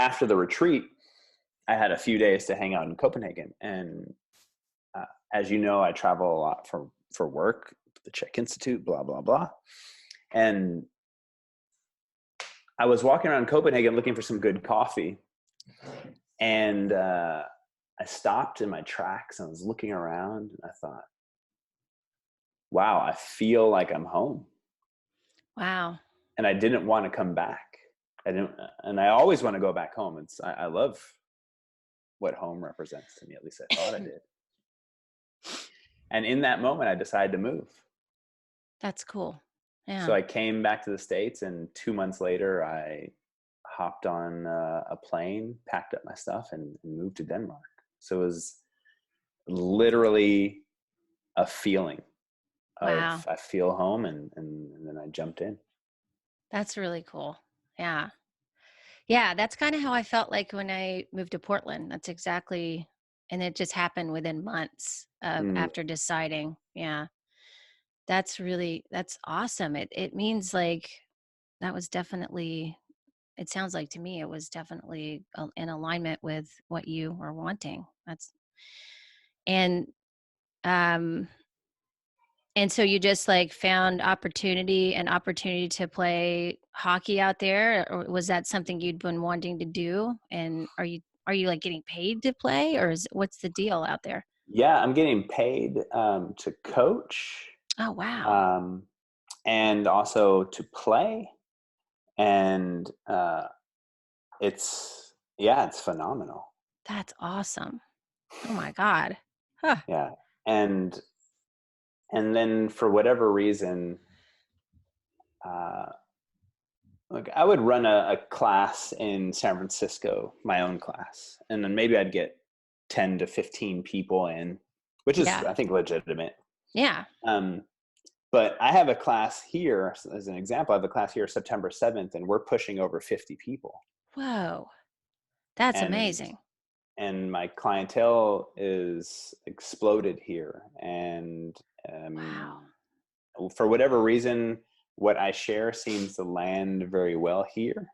after the retreat, I had a few days to hang out in Copenhagen. And as you know, I travel a lot for work, the Czech Institute, blah, blah, blah. And I was walking around Copenhagen looking for some good coffee. And I stopped in my tracks and I was looking around and I thought, wow, I feel like I'm home. Wow. And I didn't want to come back. And I always want to go back home. I love what home represents to me. At least I thought I did. And in that moment, I decided to move. That's cool. Yeah. So I came back to the States, and 2 months later, I hopped on a plane, packed up my stuff, and moved to Denmark. So it was literally a feeling Wow. of I feel home, and then I jumped in. That's really cool. Yeah. Yeah. That's kind of how I felt like when I moved to Portland. That's exactly, and it just happened within months of after deciding. Yeah. That's awesome. It means like that was definitely, it sounds like to me, it was definitely in alignment with what you were wanting. And, um, and so you just like found an opportunity to play hockey out there, or was that something you'd been wanting to do? And are you like getting paid to play, or what's the deal out there? Yeah, I'm getting paid to coach, Oh, wow. and also to play, and it's phenomenal. That's awesome. Oh my God. Huh. Yeah, and then for whatever reason, like I would run a class in San Francisco, my own class, and then maybe I'd get 10 to 15 people in, which is, Yeah. I think, legitimate. Yeah. But I have a class here, as an example, I have a class here September 7th, and we're pushing over 50 people. Whoa. That's And amazing. my clientele is exploded here. And Wow. for whatever reason, what I share seems to land very well here.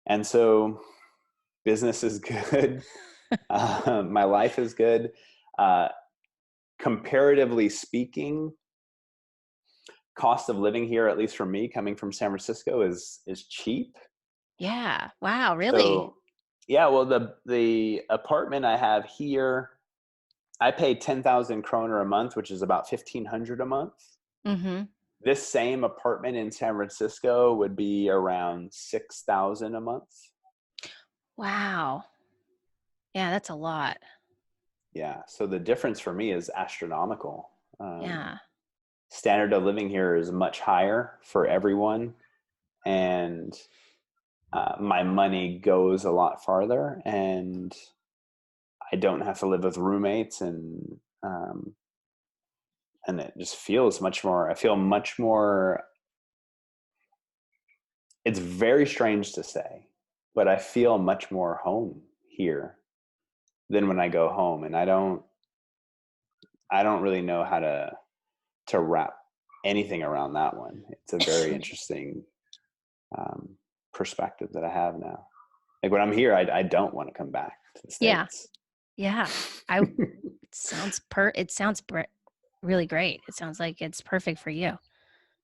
And so business is good. My life is good. Comparatively speaking, cost of living here, at least for me, coming from San Francisco, is cheap. Yeah. Wow. Really? So, yeah, well, the apartment I have here, I pay 10,000 kroner a month, which is about 1,500 a month. Mm-hmm. This same apartment in San Francisco would be around 6,000 a month. Wow. Yeah, that's a lot. Yeah, so the difference for me is astronomical. Yeah. Standard of living here is much higher for everyone, and my money goes a lot farther, and I don't have to live with roommates, and it just feels much more. I feel much more. It's very strange to say, but I feel much more home here than when I go home, and I don't really know how to wrap anything around that one. It's a very interesting perspective that I have now. Like when I'm here, I don't want to come back to the Yeah. States. Yeah. It sounds really great. It sounds like it's perfect for you.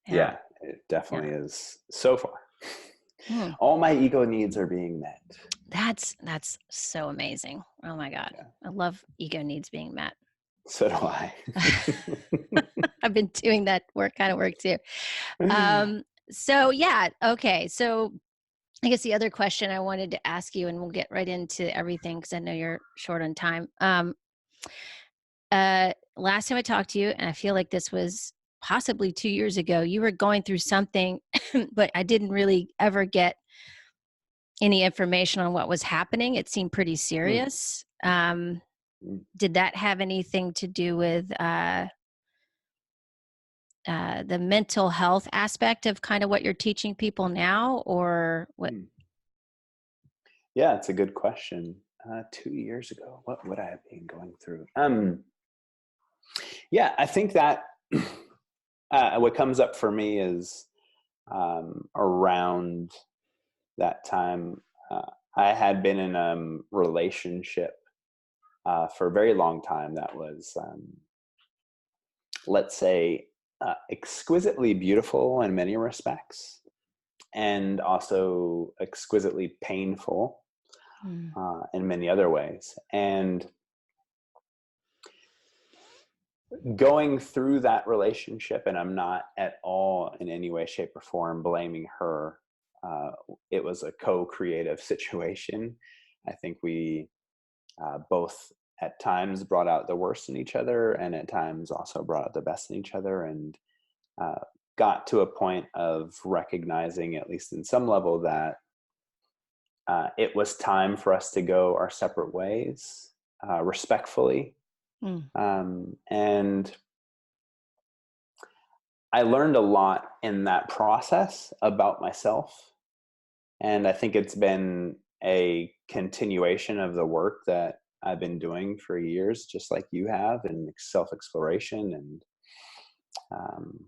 Yeah. Yeah, it definitely Yeah. is so far. Hmm. All my ego needs are being met. That's so amazing. Oh my God. Yeah. I love ego needs being met. So do I. I've been doing that kind of work too. So yeah. Okay. So I guess the other question I wanted to ask you, and we'll get right into everything because I know you're short on time. Last time I talked to you, and I feel like this was possibly 2 years ago, you were going through something, but I didn't really ever get any information on what was happening. It seemed pretty serious. Did that have anything to do with the mental health aspect of kind of what you're teaching people now, or what? Yeah, it's a good question. 2 years ago, what would I have been going through? Yeah, I think that what comes up for me is around that time, I had been in a relationship for a very long time that was, let's say, exquisitely beautiful in many respects, and also exquisitely painful Mm. in many other ways. And going through that relationship, and I'm not at all in any way, shape, or form blaming her. Uh, it was a co-creative situation. I think we both at times brought out the worst in each other, and at times also brought out the best in each other, and uh, got to a point of recognizing, at least in some level, that it was time for us to go our separate ways, respectfully. Mm. And I learned a lot in that process about myself. And I think it's been a continuation of the work that I've been doing for years, just like you have, in self-exploration um,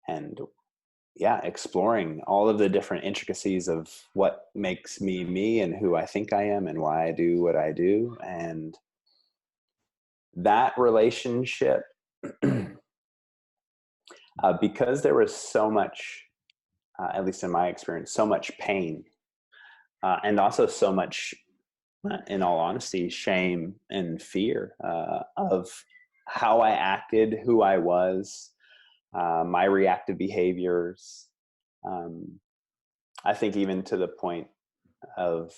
and yeah, exploring all of the different intricacies of what makes me me and who I think I am and why I do what I do. And that relationship, because there was so much, at least in my experience, so much pain, and also so much, in all honesty, shame and fear of how I acted, who I was, my reactive behaviors. Um, I think even to the point of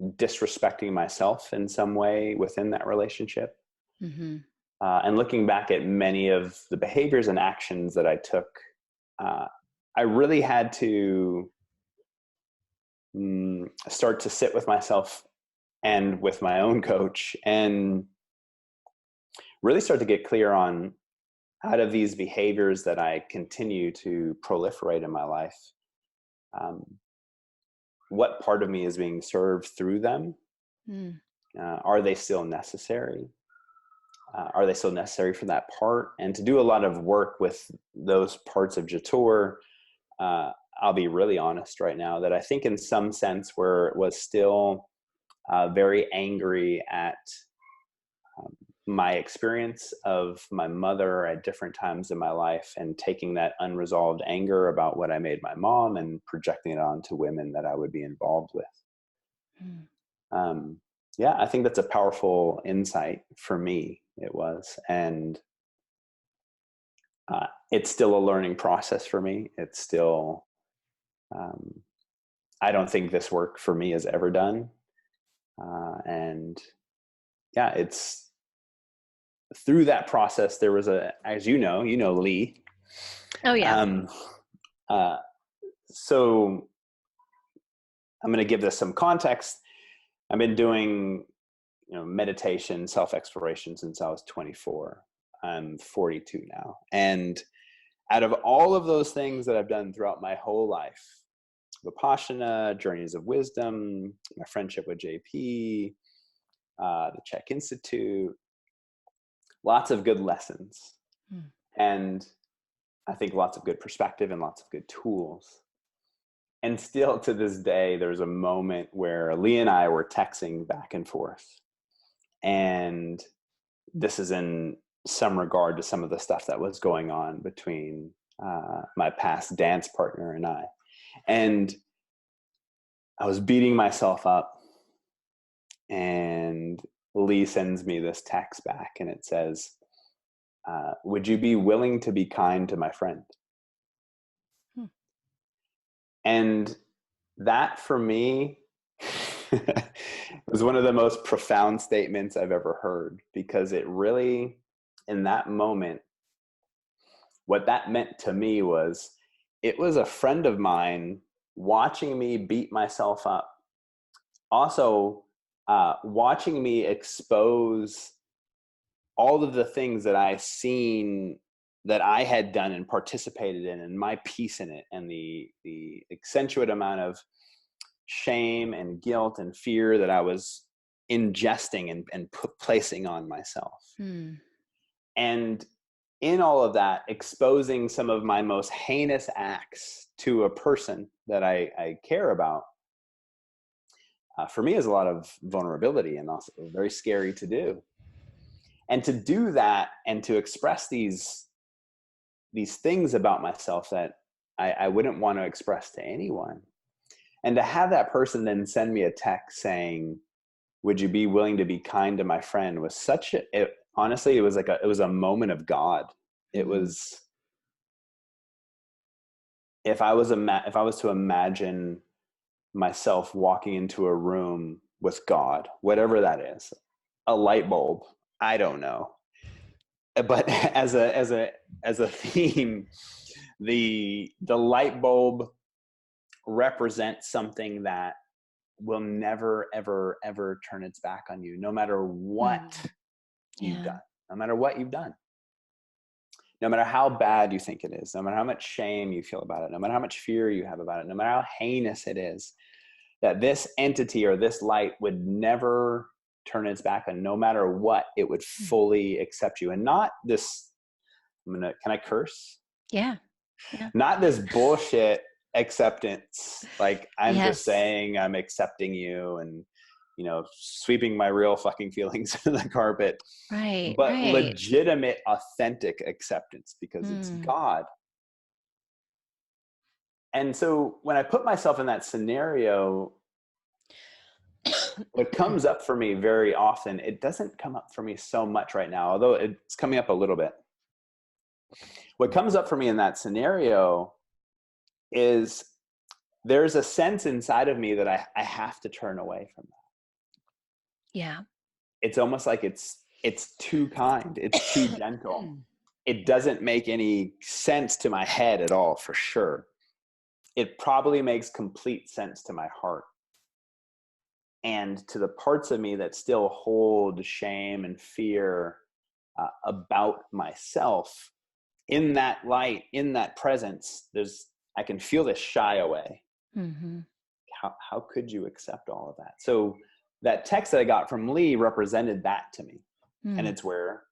disrespecting myself in some way within that relationship. Mm-hmm. And looking back at many of the behaviors and actions that I took, uh, I really had to start to sit with myself and with my own coach and really start to get clear on, out of these behaviors that I continue to proliferate in my life, um, what part of me is being served through them? Mm. Are they still necessary? Are they still necessary for that part? And to do a lot of work with those parts of Jator, uh, I'll be really honest right now, that I think in some sense where it was still very angry at um, my experience of my mother at different times in my life, and taking that unresolved anger about what I made my mom and projecting it onto women that I would be involved with. Mm. Um, yeah, I think that's a powerful insight for me. It was, and it's still a learning process for me. It's still, um, I don't think this work for me is ever done. And yeah, it's through that process. There was as you know, Lee. Oh yeah. Um, uh, so I'm going to give this some context. I've been doing, meditation, self-exploration since I was 24. I'm 42 now. And out of all of those things that I've done throughout my whole life, Vipassana, Journeys of Wisdom, my friendship with JP, the Czech Institute, lots of good lessons. Mm. And I think lots of good perspective and lots of good tools. And still to this day, there's a moment where Lee and I were texting back and forth. And this is in some regard to some of the stuff that was going on between my past dance partner and I. And I was beating myself up, and Lee sends me this text back, and it says, would you be willing to be kind to my friend? Hmm. And that for me was one of the most profound statements I've ever heard, because it really, in that moment, what that meant to me was, it was a friend of mine watching me beat myself up, also watching me expose all of the things that I seen that I had done and participated in, and my piece in it, and the accentuate amount of shame and guilt and fear that I was ingesting and placing on myself. Mm. And in all of that, exposing some of my most heinous acts to a person that I care about, for me is a lot of vulnerability and also very scary to do. And to do that and to express these things about myself that I wouldn't want to express to anyone. And to have that person then send me a text saying, would you be willing to be kind to my friend, was such honestly, it was like it was a moment of God. It was, if I was to imagine myself walking into a room with God, whatever that is, a light bulb, I don't know. But as a theme, the light bulb represents something that will never, ever, ever turn its back on you, no matter what you've done, no matter what you've done, no matter how bad you think it is, no matter how much shame you feel about it, no matter how much fear you have about it, no matter how heinous it is, that this entity or this light would never turn its back on, no matter what, it would fully accept you. And not this, can I curse? Yeah. Not this bullshit acceptance. Like, I'm just Yes. saying I'm accepting you and, sweeping my real fucking feelings to the carpet. Right. But Right. legitimate, authentic acceptance, because it's God. And so when I put myself in that scenario, what comes up for me very often, it doesn't come up for me so much right now, although it's coming up a little bit. What comes up for me in that scenario is there's a sense inside of me that I have to turn away from that. Yeah. It's almost like it's too kind. It's too gentle. It doesn't make any sense to my head at all, for sure. It probably makes complete sense to my heart. And to the parts of me that still hold shame and fear about myself, in that light, in that presence, I can feel this shy away. How could you accept all of that? So that text that I got from Lee represented that to me. And it's where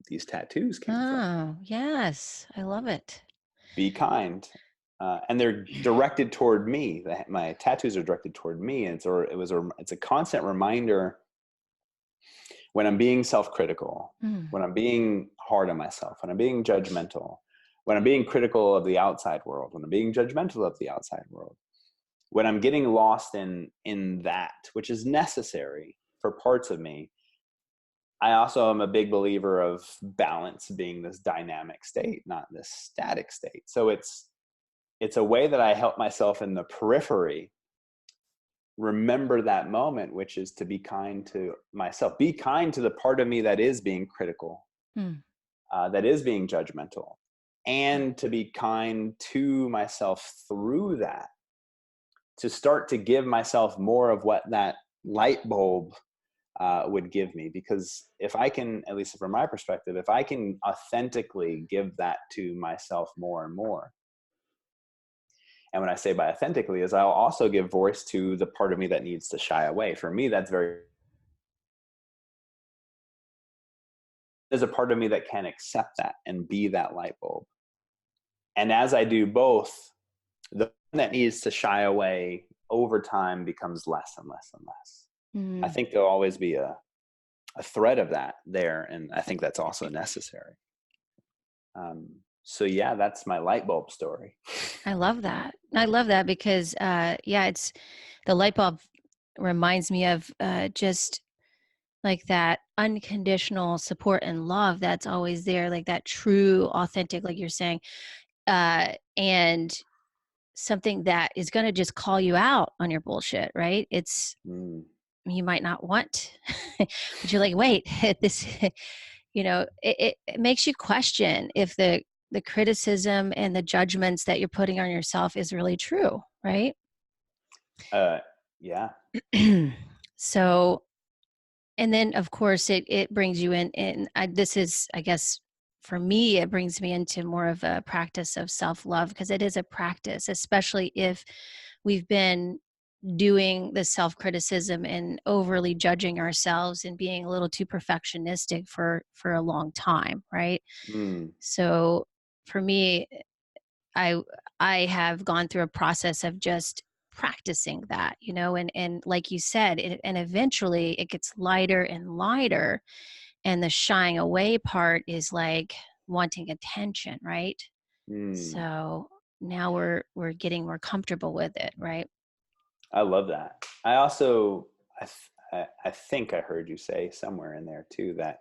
these tattoos came from. Oh, yes. I love it. Be kind. And they're directed toward me. My tattoos are directed toward me. And it's a constant reminder when I'm being self-critical, when I'm being hard on myself, when I'm being judgmental, when I'm being critical of the outside world, when I'm being judgmental of the outside world, when I'm getting lost in that, which is necessary for parts of me. I also am a big believer of balance being this dynamic state, not this static state. So it's a way that I help myself in the periphery remember that moment, which is to be kind to myself, be kind to the part of me that is being critical, that is being judgmental, and to be kind to myself through that, to start to give myself more of what that light bulb would give me. Because if I can, at least from my perspective, if I can authentically give that to myself more and more, and when I say by authentically is I'll also give voice to the part of me that needs to shy away. For me, there's a part of me that can accept that and be that light bulb. And as I do both, the one that needs to shy away over time becomes less and less and less. I think there'll always be a thread of that there. And I think that's also necessary. So yeah, that's my light bulb story. I love that. I love that because, it's the light bulb reminds me of just like that unconditional support and love that's always there, like that true, authentic, like you're saying, and something that is going to just call you out on your bullshit, right? You might not want, but you're like, wait, this, it makes you question if the criticism and the judgments that you're putting on yourself is really true, right? Yeah. So, and then of course it brings you in, and this is, I guess, for me, it brings me into more of a practice of self-love, because it is a practice, especially if we've been doing the self-criticism and overly judging ourselves and being a little too perfectionistic for a long time, right? So for me, I have gone through a process of just practicing that, and like you said, and eventually it gets lighter and lighter, and the shying away part is like wanting attention, right? Mm, So now we're getting more comfortable with it, right? I love that. I also, I think I heard you say somewhere in there too that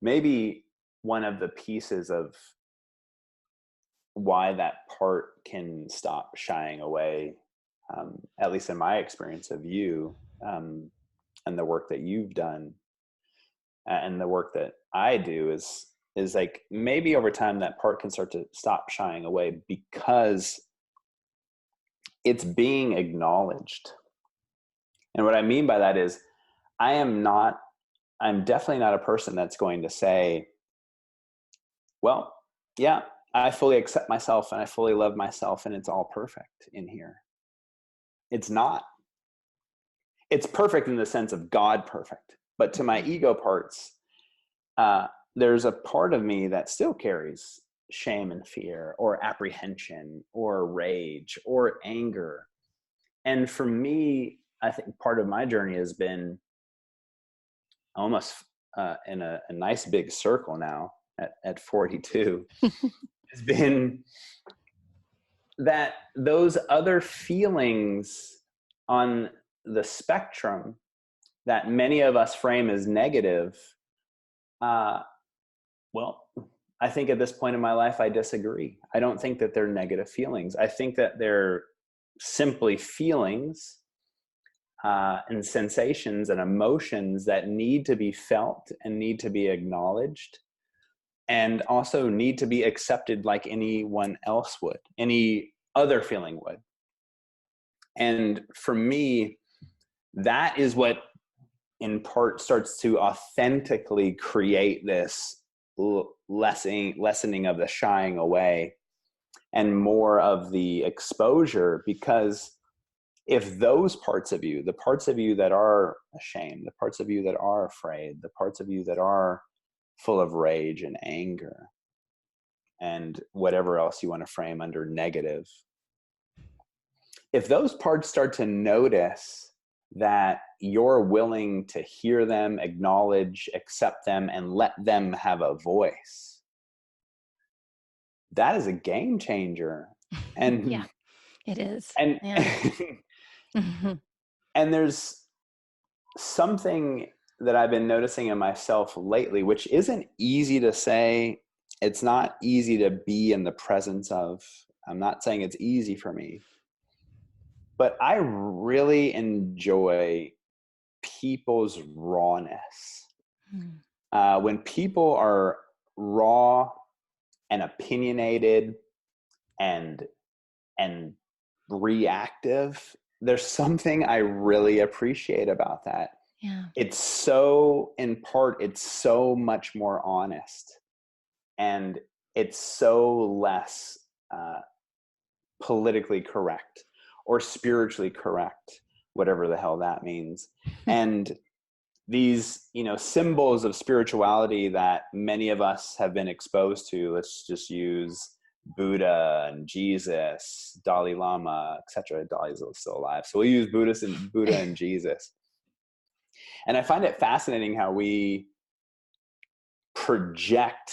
maybe one of the pieces of why that part can stop shying away, at least in my experience of you, and the work that you've done, and the work that I do is like maybe over time that part can start to stop shying away because it's being acknowledged. And what I mean by that is I'm definitely not a person that's going to say, well, yeah, I fully accept myself and I fully love myself and it's all perfect in here. It's not. It's perfect in the sense of God perfect. But to my ego parts, there's a part of me that still carries shame and fear or apprehension or rage or anger. And for me, I think part of my journey has been almost in a nice big circle now at 42, has been that those other feelings on the spectrum that many of us frame as negative, well, I think at this point in my life, I disagree. I don't think that they're negative feelings. I think that they're simply feelings and sensations and emotions that need to be felt and need to be acknowledged and also need to be accepted like anyone else would, any other feeling would. And for me, that is what in part starts to authentically create this lessening of the shying away and more of the exposure. Because if those parts of you, the parts of you that are ashamed, the parts of you that are afraid, the parts of you that are full of rage and anger and whatever else you want to frame under negative, if those parts start to notice that you're willing to hear them, acknowledge, accept them, and let them have a voice, that is a game changer. Yeah, And it is. and Yeah. Mhm. and there's something that I've been noticing in myself lately, which isn't easy to say. It's not easy to be in the presence of. I'm not saying it's easy for me, but I really enjoy people's rawness. Mm. When people are raw and opinionated and and reactive, there's something I really appreciate about that. Yeah. It's so, in part, it's so much more honest, and it's so less politically correct or spiritually correct, whatever the hell that means. And these, symbols of spirituality that many of us have been exposed to, let's just use Buddha and Jesus, Dalai Lama, etc. Dalai's still alive, so we'll use Buddha and Jesus. And I find it fascinating how we project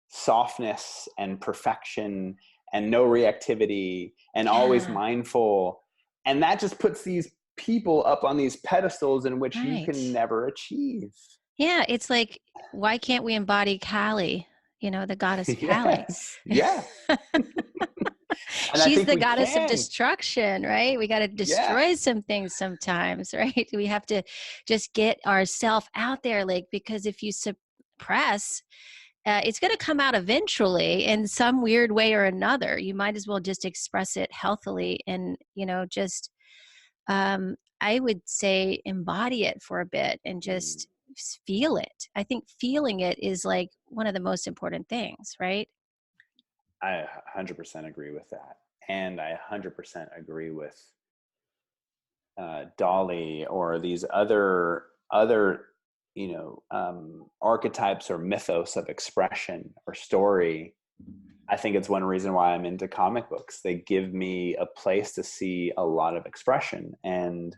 softness and perfection and no reactivity and always Yeah. mindful, and that just puts these people up on these pedestals in which you Right. can never achieve. Yeah, it's like, why can't we embody Kali, the goddess Kali? Yes. Yeah. And I She's think the we goddess of can. destruction, right? We got to Yeah. destroy some things sometimes, right? We have to just get ourselves out there, like, because if you suppress, it's going to come out eventually in some weird way or another. You might as well just express it healthily and, just, I would say, embody it for a bit and Mm. just feel it. I think feeling it is like one of the most important things, right? I 100% agree with that. And I 100% agree with Dolly or these other archetypes or mythos of expression or story I think it's one reason why I'm into comic books. They give me a place to see a lot of expression and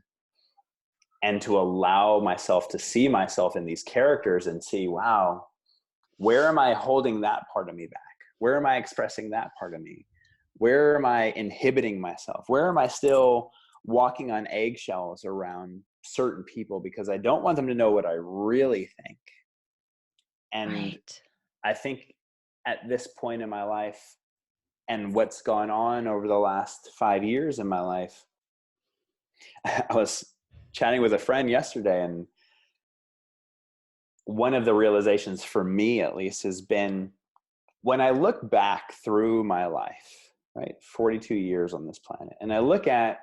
to allow myself to see myself in these characters and see, wow, where am I holding that part of me back? Where am I expressing that part of me? Where am I inhibiting myself? Where am I still walking on eggshells around certain people because I don't want them to know what I really think? And Right. I think at this point in my life and what's gone on over the last 5 years in my life, I was chatting with a friend yesterday, and one of the realizations for me, at least, has been when I look back through my life, right, 42 years on this planet, and I look at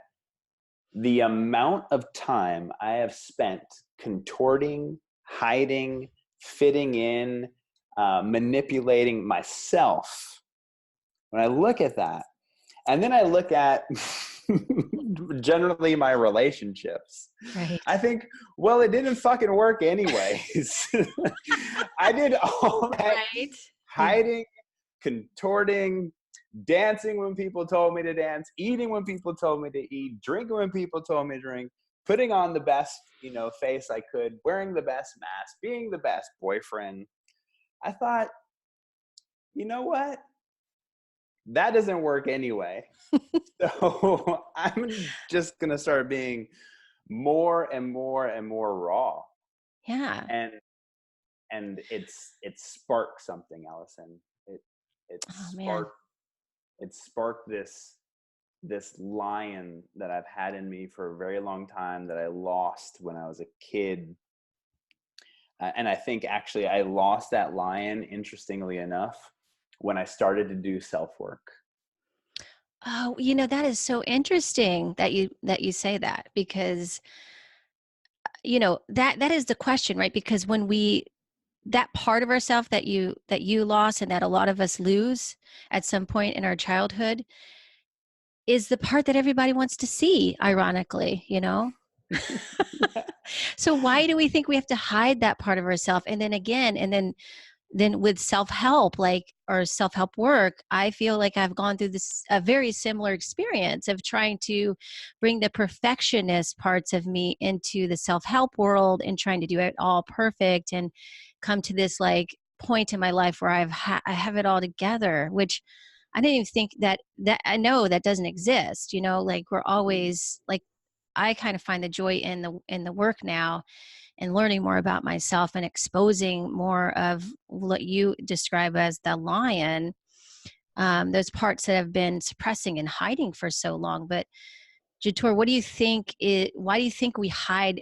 the amount of time I have spent contorting, hiding, fitting in, manipulating myself. When I look at that, and then I look at generally my relationships, I Right. think, well, it didn't fucking work anyways. I did all that Right. You, hiding, contorting, dancing when people told me to dance, eating when people told me to eat, drinking when people told me to drink, putting on the best, face I could, wearing the best mask, being the best boyfriend. I thought, you know what? That doesn't work anyway. So I'm just going to start being more and more and more raw. yeah. And it sparked something, Allison. It Oh man. sparked this lion that I've had in me for a very long time that I lost when I was a kid. And I think actually I lost that lion, interestingly enough, when I started to do self-work. Oh, that is so interesting that you say that, because that is the question, right? Because when we that part of ourself that you lost and that a lot of us lose at some point in our childhood is the part that everybody wants to see, ironically. Yeah. So why do we think we have to hide that part of ourselves? And then again, and then with self-help, like, or self-help work, I feel like I've gone through this a very similar experience of trying to bring the perfectionist parts of me into the self-help world and trying to do it all perfect and come to this like point in my life where I have it all together, which I didn't even think that I know that doesn't exist, like we're always like, I kind of find the joy in the work now and learning more about myself and exposing more of what you describe as the lion, those parts that have been suppressing and hiding for so long. But Jator, why do you think we hide,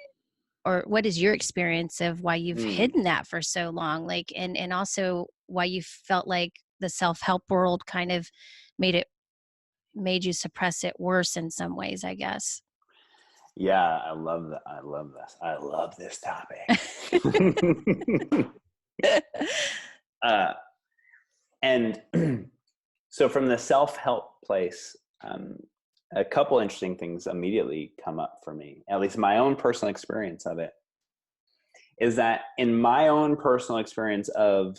or what is your experience of why you've Mm. hidden that for so long? Like, and also why you felt like the self-help world kind of made you suppress it worse in some ways, I guess. Yeah, I love that. I love this. I love this topic. uh, and so from the self-help place, a couple interesting things immediately come up for me, at least my own personal experience of it, is that in my own personal experience of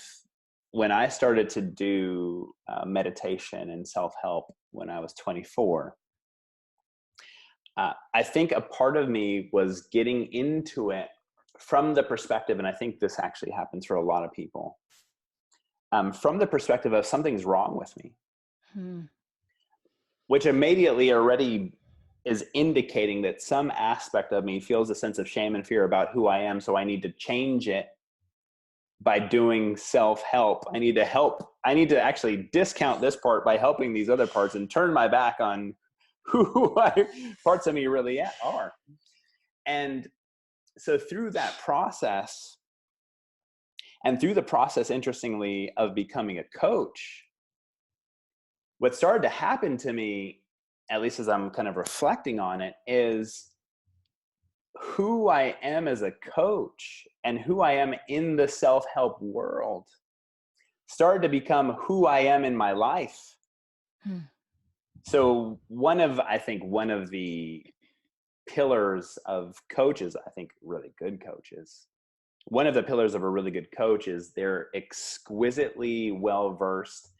when I started to do meditation and self-help when I was 24, I think a part of me was getting into it from the perspective, and I think this actually happens for a lot of people, from the perspective of something's wrong with me, Hmm. which immediately already is indicating that some aspect of me feels a sense of shame and fear about who I am. So I need to change it by doing self-help. I need to actually discount this part by helping these other parts and turn my back on parts of me really are. And so through that process, and through the process, interestingly, of becoming a coach, what started to happen to me, at least as I'm kind of reflecting on it, is who I am as a coach and who I am in the self-help world started to become who I am in my life. Hmm. So I think one of the pillars of coaches, I think really good coaches, one of the pillars of a really good coach is they're exquisitely well-versed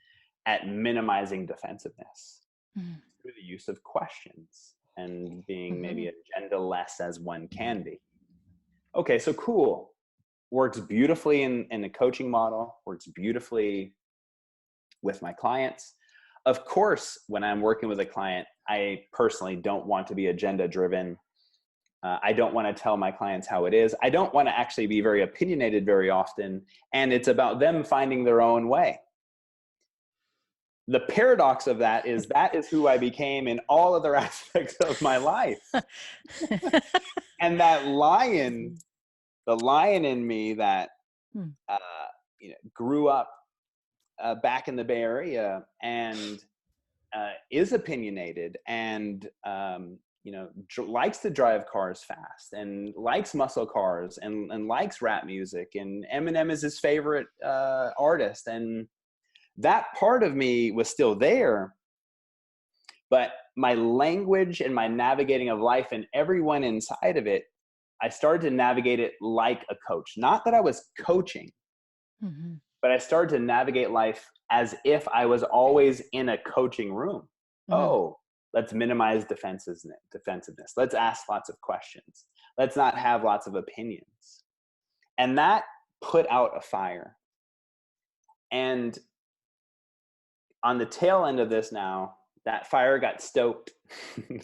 at minimizing defensiveness Mm. through the use of questions and being Mm-hmm. maybe agenda-less as one can be. Okay, so cool. Works beautifully in the coaching model, works beautifully with my clients. Of course, when I'm working with a client, I personally don't want to be agenda-driven. I don't want to tell my clients how it is. I don't want to actually be very opinionated very often. And it's about them finding their own way. The paradox of that is who I became in all other aspects of my life. And that the lion in me that grew up back in the Bay Area and is opinionated and likes to drive cars fast and likes muscle cars and likes rap music, and Eminem is his favorite artist, and that part of me was still there, but my language and my navigating of life and everyone inside of it, I started to navigate it like a coach. Not that I was coaching, Mm-hmm. but I started to navigate life as if I was always in a coaching room. Mm-hmm. Oh, let's minimize defensiveness. Let's ask lots of questions. Let's not have lots of opinions. And that put out a fire. And on the tail end of this now, that fire got stoked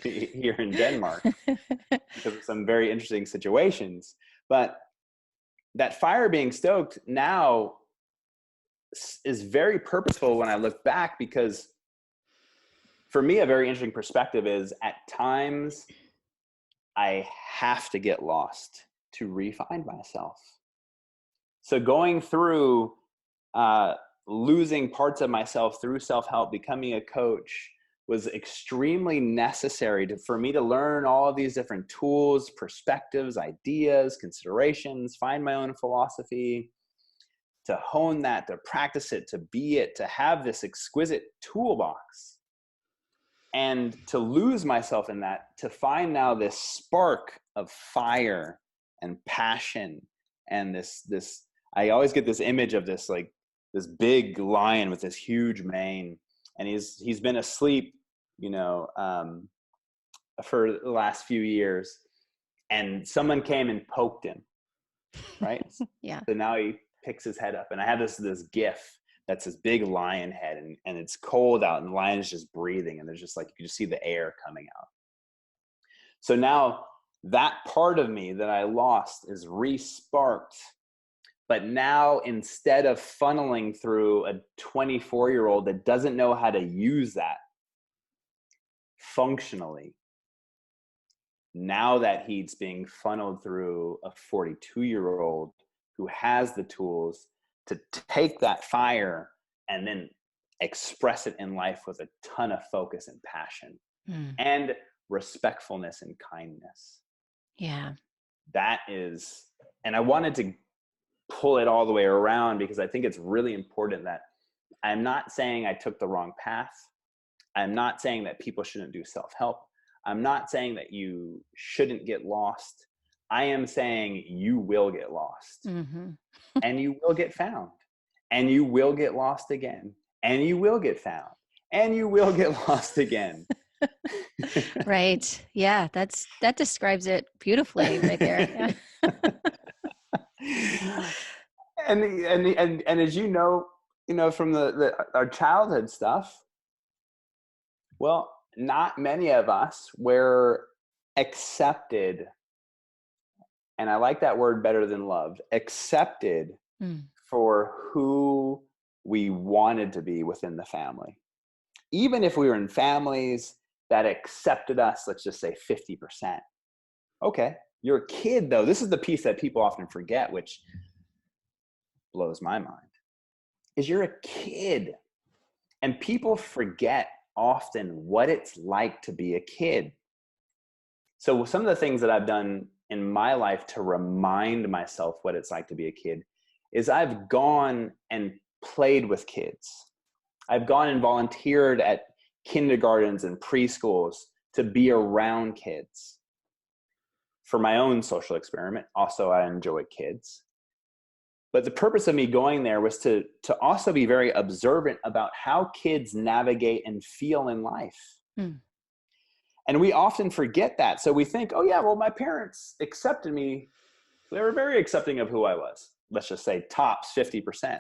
here in Denmark because of some very interesting situations. But that fire being stoked now is very purposeful when I look back, because for me, a very interesting perspective is at times I have to get lost to re-find myself. So going through losing parts of myself through self-help, becoming a coach, was extremely necessary for me to learn all of these different tools, perspectives, ideas, considerations, find my own philosophy, to hone that, to practice it, to be it, to have this exquisite toolbox, and to lose myself in that, to find now this spark of fire and passion and this I always get this image of this big lion with this huge mane, and he's been asleep, for the last few years, and someone came and poked him, right? Yeah. So now he picks his head up, and I have this gif that's this big lion head, and it's cold out, and the lion is just breathing, and there's just you can just see the air coming out. So now that part of me that I lost is re-sparked. But now, instead of funneling through a 24-year-old that doesn't know how to use that functionally, now that he's being funneled through a 42-year-old who has the tools to take that fire and then express it in life with a ton of focus and passion and respectfulness and kindness. Yeah. That is, and I wanted to pull it all the way around because I think it's really important that I'm not saying I took the wrong path. I'm not saying that people shouldn't do self-help. I'm not saying that you shouldn't get lost. I am saying you will get lost and you will get found and you will get lost again and you will get found and you will get lost again. Right. Yeah. That describes it beautifully right there. Yeah. and as you know from our childhood stuff, well, not many of us were accepted, and I like that word better than loved, accepted for who we wanted to be within the family. Even if we were in families that accepted us, let's just say 50%. Okay, you're a kid though. This is the piece that people often forget, which blows my mind, is you're a kid. And people forget often what it's like to be a kid. So some of the things that I've done in my life to remind myself what it's like to be a kid is I've gone and played with kids. I've gone and volunteered at kindergartens and preschools to be around kids for my own social experiment. Also, I enjoy kids. But the purpose of me going there was to also be very observant about how kids navigate and feel in life. Mm. And we often forget that. So we think, oh yeah, well, my parents accepted me. They were very accepting of who I was. Let's just say tops 50%.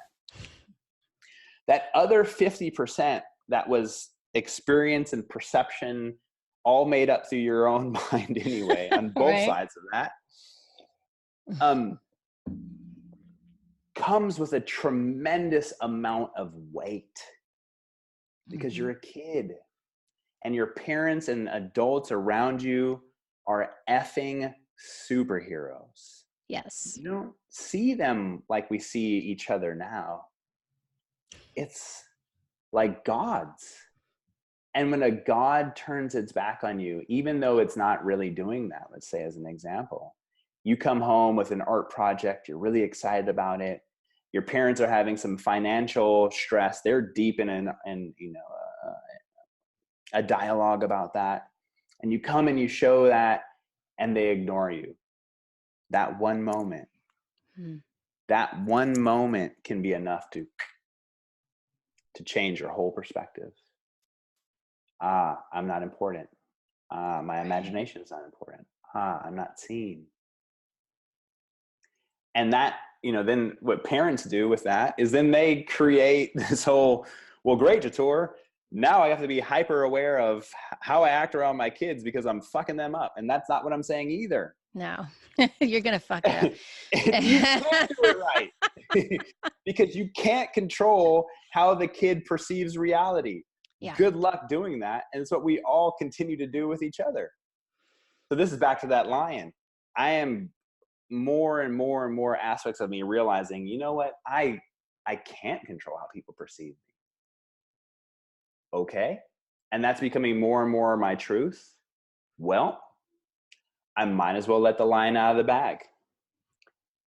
That other 50% that was experience and perception, all made up through your own mind anyway, on both Right. sides of that, comes with a tremendous amount of weight because you're a kid and your parents and adults around you are effing superheroes. Yes. You don't see them like we see each other now. It's like gods. And when a god turns its back on you, even though it's not really doing that, let's say as an example, you come home with an art project, you're really excited about it. Your parents are having some financial stress. They're deep in a dialogue about that. And you come and you show that and they ignore you. That one moment, that one moment can be enough to change your whole perspective. I'm not important. My imagination is not important. I'm not seen. And that, then what parents do with that is then they create this whole, well, great, Jator. Now I have to be hyper aware of how I act around my kids because I'm fucking them up. And that's not what I'm saying either. No, you're going to fuck it up. You can't do it right because you can't control how the kid perceives reality. Yeah. Good luck doing that. And it's what we all continue to do with each other. So this is back to that lion. I am more and more and more aspects of me realizing, you know what? I can't control how people perceive me. Okay. And that's becoming more and more my truth. Well, I might as well let the lion out of the bag.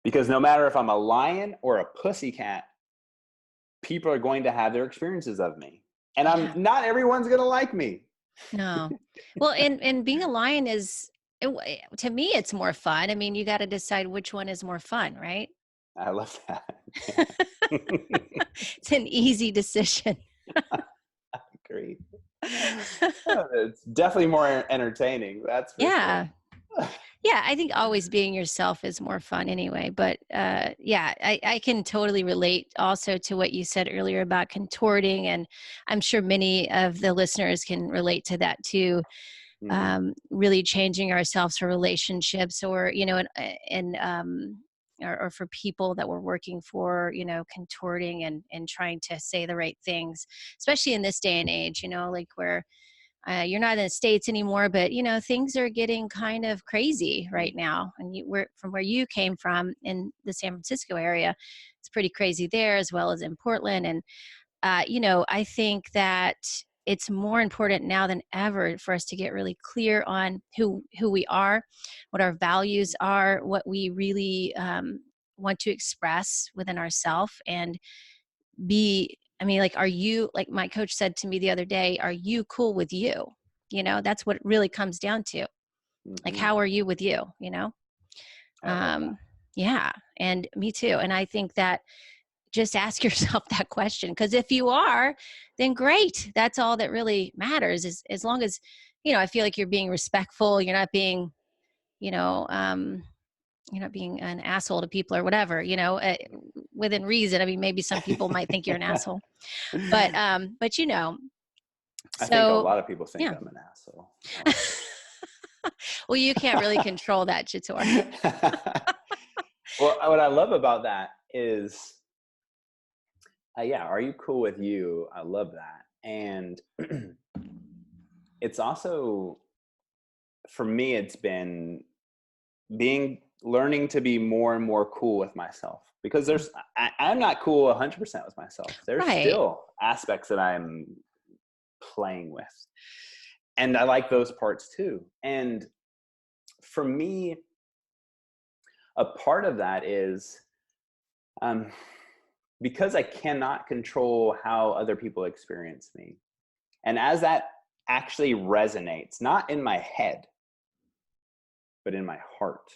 Because no matter if I'm a lion or a pussycat, people are going to have their experiences of me. And not everyone's going to like me. No. Well, and being a lion is, to me, it's more fun. I mean, you got to decide which one is more fun, right? I love that. Yeah. It's an easy decision. I agree. It's definitely more entertaining. That's for Yeah. sure. Yeah, I think always being yourself is more fun anyway. But yeah, I can totally relate also to what you said earlier about contorting. And I'm sure many of the listeners can relate to that too. Really changing ourselves for relationships or, or for people that we're working for, contorting and trying to say the right things, especially in this day and age, like where you're not in the States anymore, but things are getting kind of crazy right now. And from where you came from in the San Francisco area, it's pretty crazy there as well as in Portland. And I think that it's more important now than ever for us to get really clear on who we are, what our values are, what we really want to express within ourselves, and are you, like my coach said to me the other day, are you cool with you? That's what it really comes down to. Like, how are you with you? Yeah, and me too. And I think that just ask yourself that question, because if you are, then great. That's all that really matters, is as long as, I feel like you're being respectful, you're not being, you're not being an asshole to people or whatever, within reason. I mean, maybe some people might think you're an asshole, but I think a so lot of people think yeah. I'm an asshole. Well, you can't really control that, Jator. Well, what I love about that is, are you cool with you? I love that. And it's also, for me, it's been learning to be more and more cool with myself, because I'm not cool 100% with myself. There's Right. still aspects that I'm playing with, and I like those parts too. And for me, a part of that is, because I cannot control how other people experience me. And as that actually resonates, not in my head, but in my heart,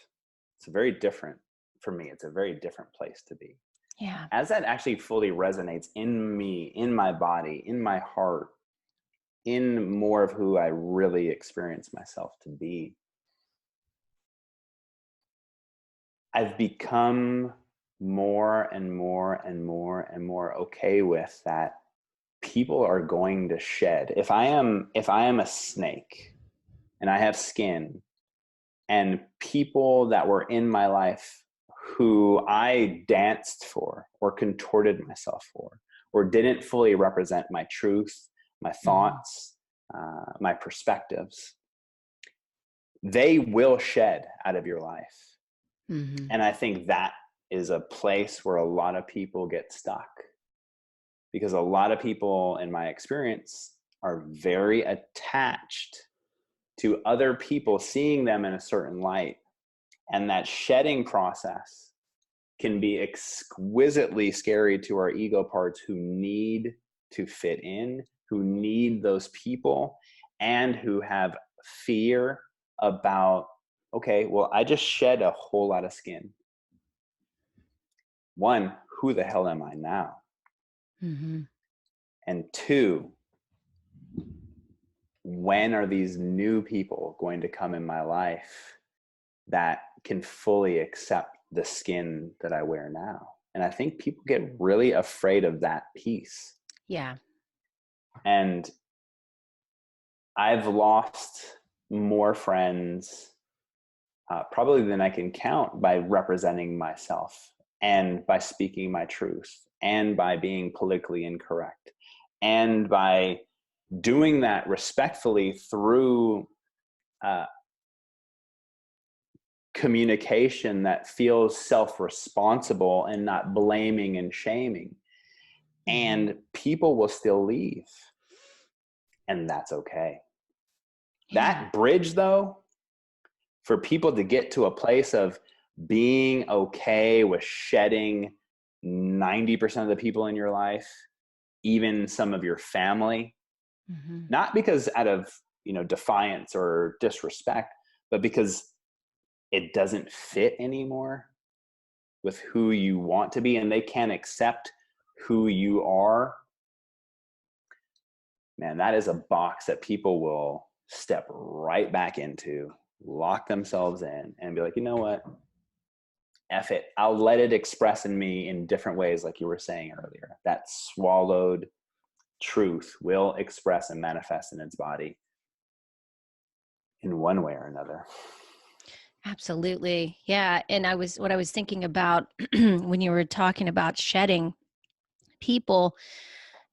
it's very different for me. It's a very different place to be. Yeah. as that actually fully resonates in me, in my body, in my heart, in more of who I really experience myself to be, I've become more and more and more and more okay with that people are going to shed. If I am a snake and I have skin, and people that were in my life who I danced for or contorted myself for, or didn't fully represent my truth, my Mhm. thoughts, my perspectives, they will shed out of your life. Mhm. And I think that is a place where a lot of people get stuck, because a lot of people, in my experience, are very attached to other people seeing them in a certain light. And that shedding process can be exquisitely scary to our ego parts who need to fit in, who need those people, and who have fear about, okay, well, I just shed a whole lot of skin. One, who the hell am I now? Mhm. And two, when are these new people going to come in my life that can fully accept the skin that I wear now? And I think people get really afraid of that piece. Yeah. And I've lost more friends probably than I can count by representing myself and by speaking my truth and by being politically incorrect and by doing that respectfully through uh, communication that feels self-responsible and not blaming and shaming. Mhm. And people will still leave, and that's okay. Yeah. That bridge, though, for people to get to a place of being okay with shedding 90% of the people in your life, even some of your family, Mhm. not because out of, defiance or disrespect, but because it doesn't fit anymore with who you want to be and they can't accept who you are. Man, that is a box that people will step right back into, lock themselves in, and be like, you know what? F it. I'll let it express in me in different ways, like you were saying earlier. That swallowed truth will express and manifest in its body in one way or another. Absolutely. Yeah. And what I was thinking about when you were talking about shedding people,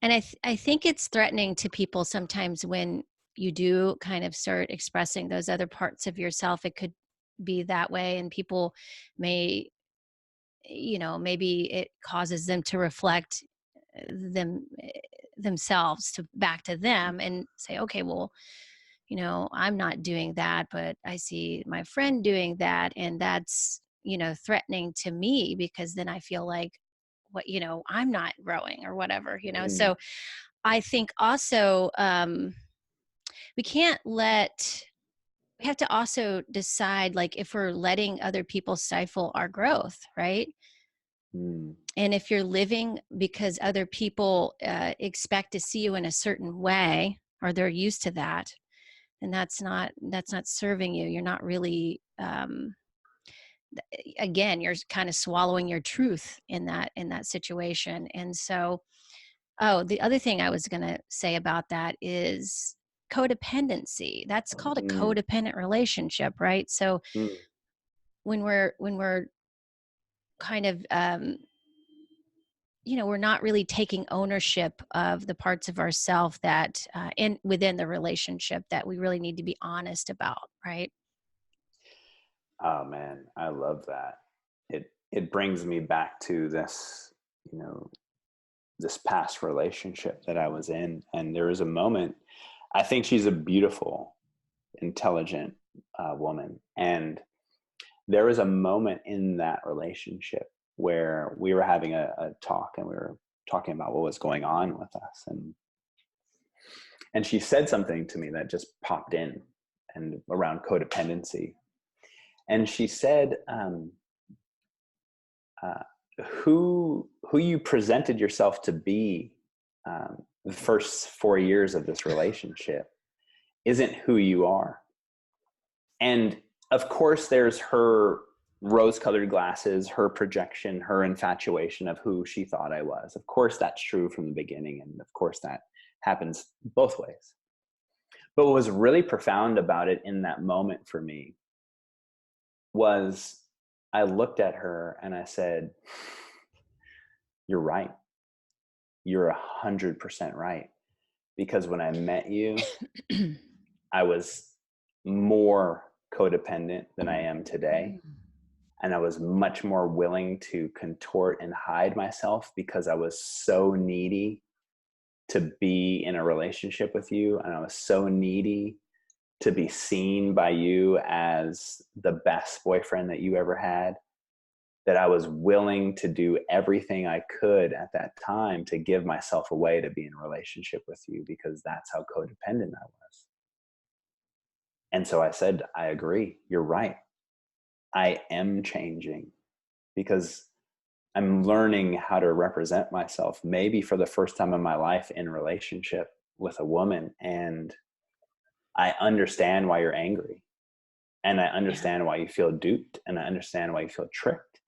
and I think it's threatening to people sometimes when you do kind of start expressing those other parts of yourself. It could be that way, and people may, maybe it causes them to reflect them themselves to back to them and say, okay, well, I'm not doing that, but I see my friend doing that. And that's, threatening to me because then I feel like I'm not growing or whatever, Mm, So I think also we can't let, we have to also decide like if we're letting other people stifle our growth, right? mm, And if you're living because other people expect to see you in a certain way or they're used to that, and that's not serving you. You're not really again, you're kind of swallowing your truth in that situation. And so, oh, the other thing I was going to say about that is codependency. That's called a mm, codependent relationship, right? So mm. when we're kind of we're not really taking ownership of the parts of ourself that in within the relationship that we really need to be honest about, right? Oh man, I love that. It brings me back to this, you know, this past relationship that I was in, and there was a moment. I think she's a beautiful, intelligent woman, and there was a moment in that relationship where we were having a talk, and we were talking about what was going on with us, and she said something to me that just popped in, and around codependency, and she said, uh, who you presented yourself to be the first 4 years of this relationship isn't who you are. And of course, there's her rose-colored glasses, her projection, her infatuation of who she thought I was. Of course, that's true from the beginning. And of course, that happens both ways. But what was really profound about it in that moment for me was I looked at her and I said, you're right. You're 100% right. Because when I met you, I was more codependent than I am today. And I was much more willing to contort and hide myself because I was so needy to be in a relationship with you. And I was so needy to be seen by you as the best boyfriend that you ever had, that I was willing to do everything I could at that time to give myself away to be in a relationship with you, because that's how codependent I was. And so I said, I agree. You're right. I am changing because I'm learning how to represent myself, maybe for the first time in my life in a relationship with a woman. And I understand why you're angry. And I understand why you feel duped. And I understand why you feel tricked.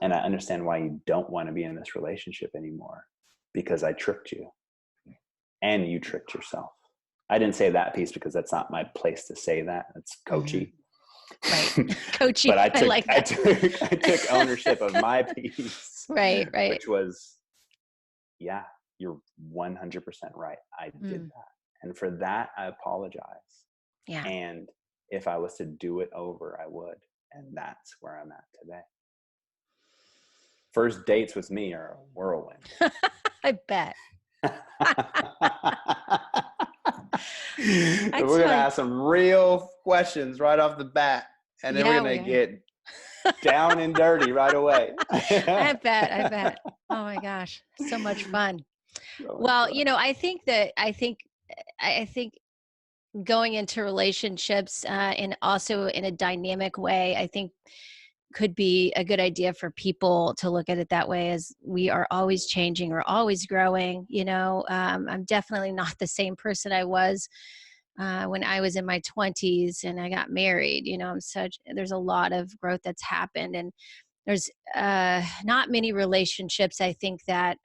And I understand why you don't want to be in this relationship anymore, because I tricked you and you tricked yourself. I didn't say that piece because that's not my place to say that. It's coachy. Right. Coachy. But I took ownership of my piece. Right. Which was, yeah, you're 100% right. I did that. And for that, I apologize. Yeah. And if I was to do it over, I would. And that's where I'm at today. First dates with me are a whirlwind. I bet. We're going to ask some real questions right off the bat. And then we're going to get down and dirty right away. I bet. Oh my gosh. So much fun. Well, I think going into relationships and also in a dynamic way, I think could be a good idea for people to look at it that way, as we are always changing or always growing. I'm definitely not the same person I was when I was in my 20s and I got married. There's a lot of growth that's happened, and there's not many relationships, I think, that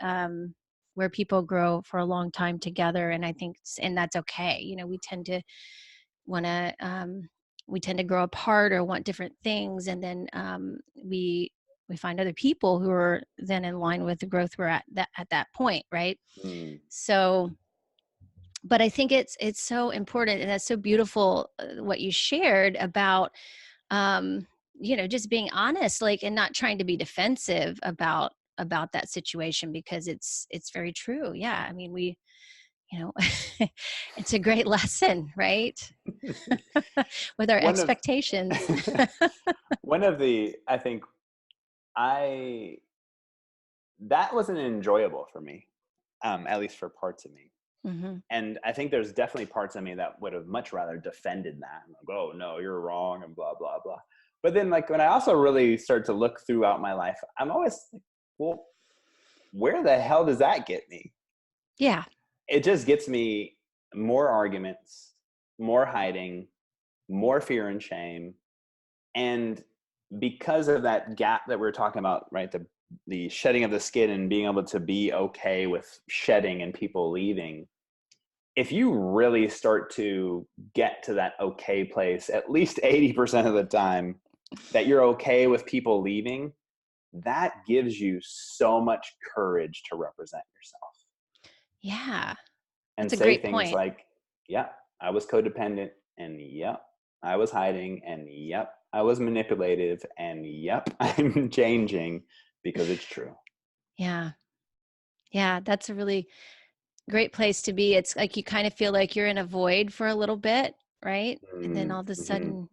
where people grow for a long time together. And I think, and that's okay. Want to, we tend to grow apart or want different things. And then we find other people who are then in line with the growth we're at that point. Right. So, but I think it's so important, and that's so beautiful what you shared about, just being honest, like, and not trying to be defensive about that situation, because it's very true. Yeah. I mean, it's a great lesson, right? With our expectations. I think that wasn't enjoyable for me, at least for parts of me. Mm-hmm. And I think there's definitely parts of me that would have much rather defended that. Like, oh no, you're wrong, and blah, blah, blah. But then, like, when I also really start to look throughout my life, I'm always like, well, where the hell does that get me? Yeah. It just gets me more arguments, more hiding, more fear and shame. And because of that gap that we were talking about, right? The shedding of the skin and being able to be okay with shedding and people leaving. If you really start to get to that okay place, at least 80% of the time, that you're okay with people leaving, that gives you so much courage to represent yourself. Yeah. And that's a say great things point. like, yeah, I was codependent, and yep, I was hiding, and yep, I was manipulative, and yep, I'm changing, because it's true. Yeah. Yeah. That's a really great place to be. It's like you kind of feel like you're in a void for a little bit, right? And then all of a sudden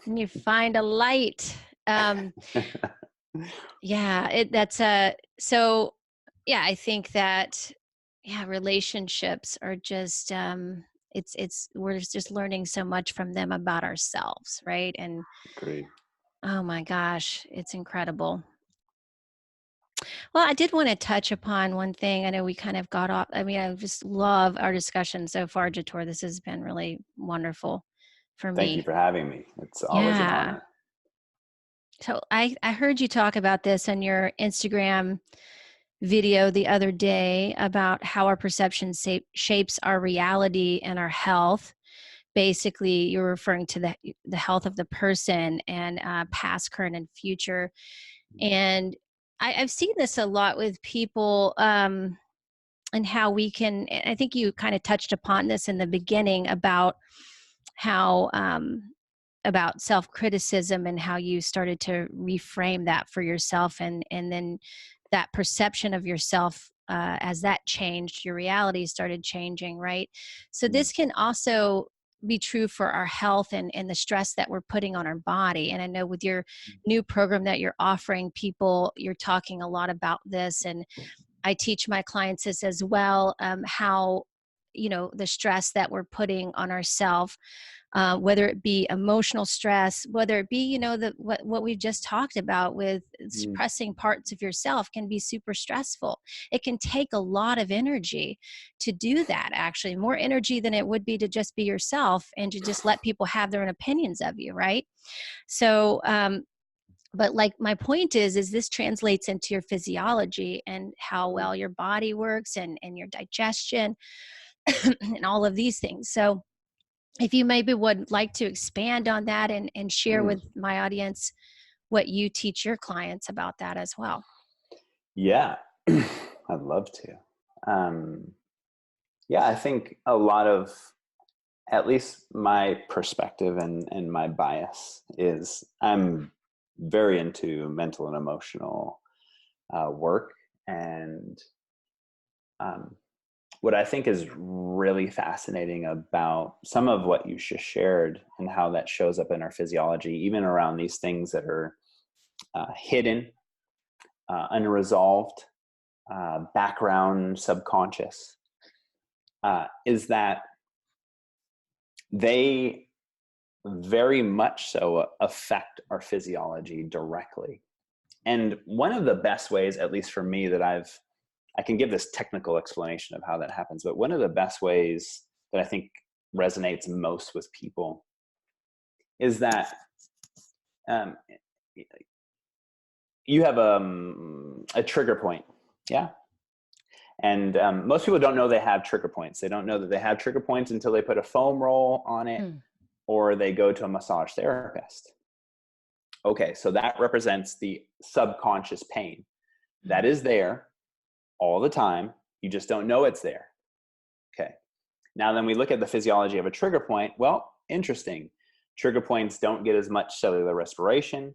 you find a light. Yeah, so yeah, I think that, yeah, relationships are just we're just learning so much from them about ourselves, right? And Great. oh my gosh, it's incredible. Well, I did want to touch upon one thing. I know we kind of got off. I mean, I just love our discussion so far, Jator. This has been really wonderful for Thank you me. for having me. It's always an Yeah. honor. So I heard you talk about this on your Instagram video the other day about how our perception shapes our reality and our health. Basically, you're referring to the health of the person and past, current, and future. And I've seen this a lot with people, and how we can. I think you kind of touched upon this in the beginning about how about self-criticism and how you started to reframe that for yourself, and then that perception of yourself, as that changed, your reality started changing, right? So Mm, this can also be true for our health and the stress that we're putting on our body. And I know with your new program that you're offering people, you're talking a lot about this, and I teach my clients this as well, how, the stress that we're putting on ourselves, whether it be emotional stress, whether it be, what we've just talked about with mm, suppressing parts of yourself, can be super stressful. It can take a lot of energy to do that, actually, more energy than it would be to just be yourself and to just let people have their own opinions of you, right? So, but like my point is this translates into your physiology and how mm, well your body works, and your digestion and all of these things. So if you maybe would like to expand on that and share mm. with my audience what you teach your clients about that as well. Yeah, I'd love to. Um, yeah, I think a lot of, at least my perspective and my bias is I'm very into mental and emotional work. And um, what I think is really fascinating about some of what you just shared and how that shows up in our physiology, even around these things that are hidden, unresolved, background, subconscious, is that they very much so affect our physiology directly. And one of the best ways, at least for me, that I can give this technical explanation of how that happens, but one of the best ways that I think resonates most with people is that um, you have a trigger point. Yeah. And most people don't know they have trigger points. They don't know that they have trigger points until they put a foam roll on it Hmm. or they go to a massage therapist. Okay, so that represents the subconscious pain that is there all the time. You just don't know it's there. Okay. Now, then we look at the physiology of a trigger point. Well, interesting. Trigger points don't get as much cellular respiration.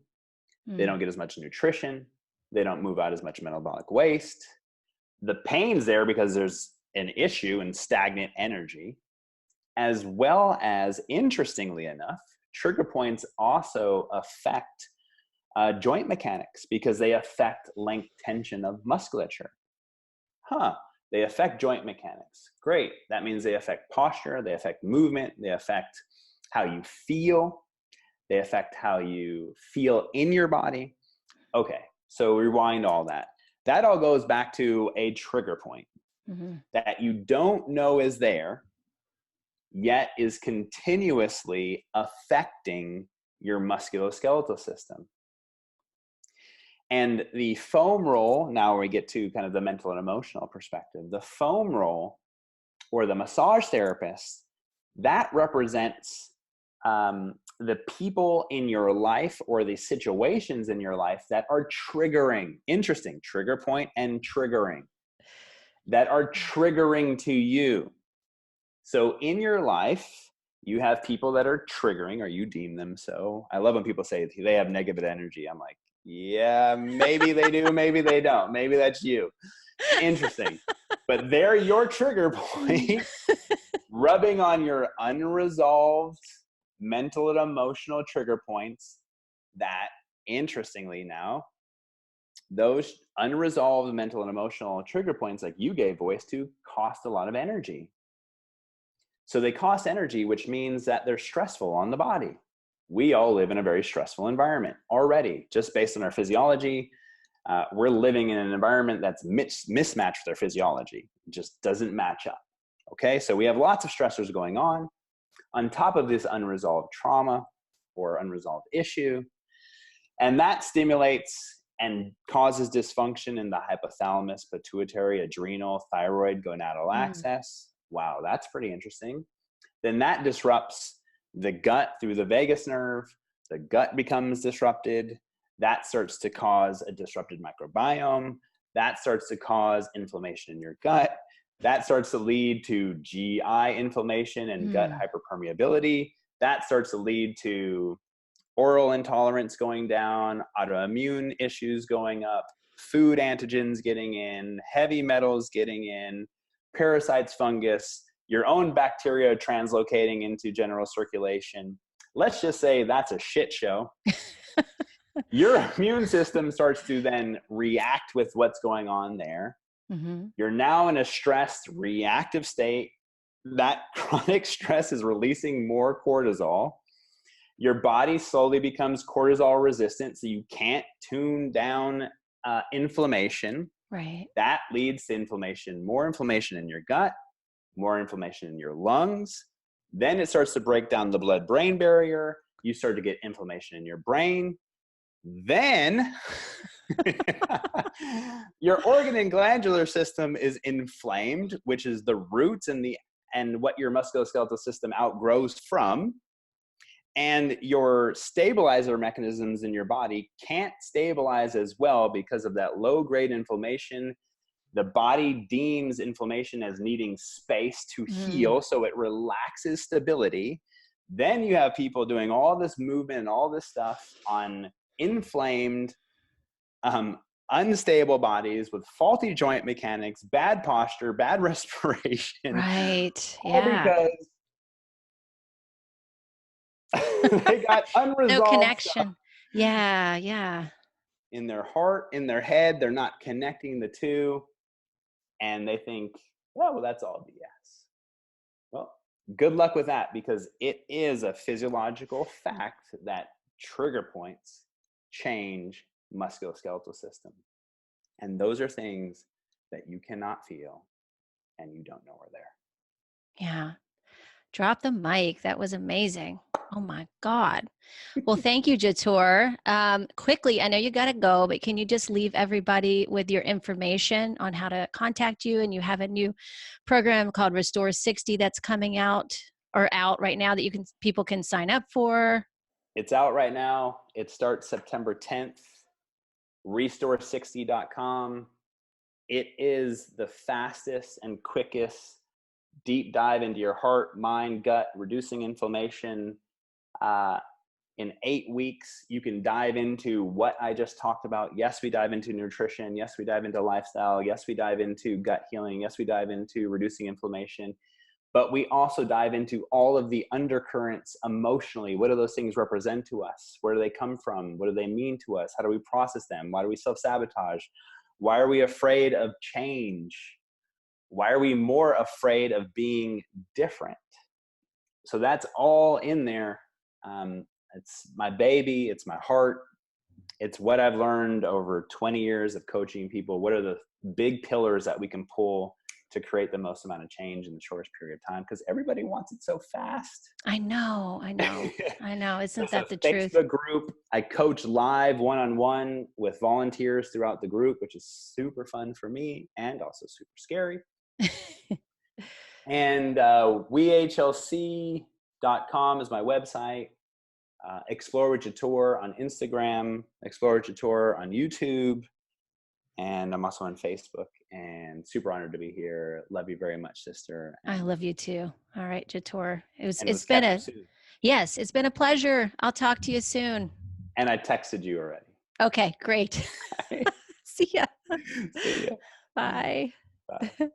They Hmm. don't get as much nutrition. They don't move out as much metabolic waste. The pain's there because there's an issue in stagnant energy, as well as, interestingly enough, trigger points also affect joint mechanics because they affect length tension of musculature. Huh, they affect joint mechanics. Great. That means they affect posture, they affect movement, they affect how you feel, they affect how you feel in your body. Okay, so rewind all that. That all goes back to a trigger point Hmm. that you don't know is there, yet is continuously affecting your musculoskeletal system. And the foam roll, now we get to kind of the mental and emotional perspective. The foam roll or the massage therapist, that represents the people in your life or the situations in your life that are triggering. Interesting, trigger point and triggering, that are triggering to you. So in your life, you have people that are triggering, or you deem them so. I love when people say they have negative energy. I'm like, yeah, maybe they do, maybe they don't. Maybe that's you. Interesting. But they're your trigger point, rubbing on your unresolved mental and emotional trigger points that, interestingly now, those unresolved mental and emotional trigger points, like you gave voice to, cost a lot of energy. So they cost energy, which means that they're stressful on the body. We all live in a very stressful environment already, just based on our physiology. we're living in an environment that's mismatched with our physiology. It just doesn't match up. Okay, so we have lots of stressors going on top of this unresolved trauma or unresolved issue. And that stimulates and causes dysfunction in the hypothalamus, pituitary, adrenal, thyroid, gonadal axis. Wow, that's pretty interesting. Then that disrupts the gut through the vagus nerve. The gut becomes disrupted. That starts to cause a disrupted microbiome. That starts to cause inflammation in your gut. That starts to lead to GI inflammation and gut hyperpermeability. That starts to lead to oral intolerance going down, autoimmune issues going up, food antigens getting in, heavy metals getting in, parasites, fungus, your own bacteria translocating into general circulation. Let's just say that's a shit show. Your immune system starts to then react with what's going on there. You're now in a stressed, reactive state. That chronic stress is releasing more cortisol. Your body slowly becomes cortisol resistant, so you can't tune down inflammation. Right. That leads to inflammation, more inflammation in your gut, more inflammation in your lungs. Then it starts to break down the blood-brain barrier. You start to get inflammation in your brain. Then your organ and glandular system is inflamed, which is the roots and what your musculoskeletal system outgrows from. And your stabilizer mechanisms in your body can't stabilize as well because of that low-grade inflammation. The body deems inflammation as needing space to heal, so it relaxes stability. Then you have people doing all this movement and all this stuff on inflamed, unstable bodies with faulty joint mechanics, bad posture, bad respiration. Right. All because they got unresolved no connection. stuff Yeah. in their heart, in their head. They're not connecting the two. And they think, oh, well, that's all BS. Well, good luck with that, because it is a physiological fact that trigger points change musculoskeletal system. And those are things that you cannot feel and you don't know are there. Yeah. Drop the mic. That was amazing. Oh my God. Well, thank you, Jator. Quickly, I know you got to go, but can you just leave everybody with your information on how to contact you? And you have a new program called Restore 60 that's coming out right now that people can sign up for. It's out right now. It starts September 10th. Restore60.com. It is the fastest and quickest deep dive into your heart, mind, gut, reducing inflammation. In 8 weeks, you can dive into what I just talked about. Yes, we dive into nutrition. Yes, we dive into lifestyle. Yes, we dive into gut healing. Yes, we dive into reducing inflammation. But we also dive into all of the undercurrents emotionally. What do those things represent to us? Where do they come from? What do they mean to us? How do we process them? Why do we self-sabotage? Why are we afraid of change? Why are we more afraid of being different? So that's all in there. It's my baby. It's my heart. It's what I've learned over 20 years of coaching people. What are the big pillars that we can pull to create the most amount of change in the shortest period of time? Because everybody wants it so fast. I know. Isn't that the truth? truth? Facebook group. I coach live one-on-one with volunteers throughout the group, which is super fun for me and also super scary. And wehlc.com is my website. Explore with Jator on Instagram, Explore with Jator on YouTube, and I'm also on Facebook. And super honored to be here. Love you very much, sister. I love you too. All right, Jator. It's been a pleasure. I'll talk to you soon. And I texted you already. Okay, great. See ya. See ya. Bye. Bye.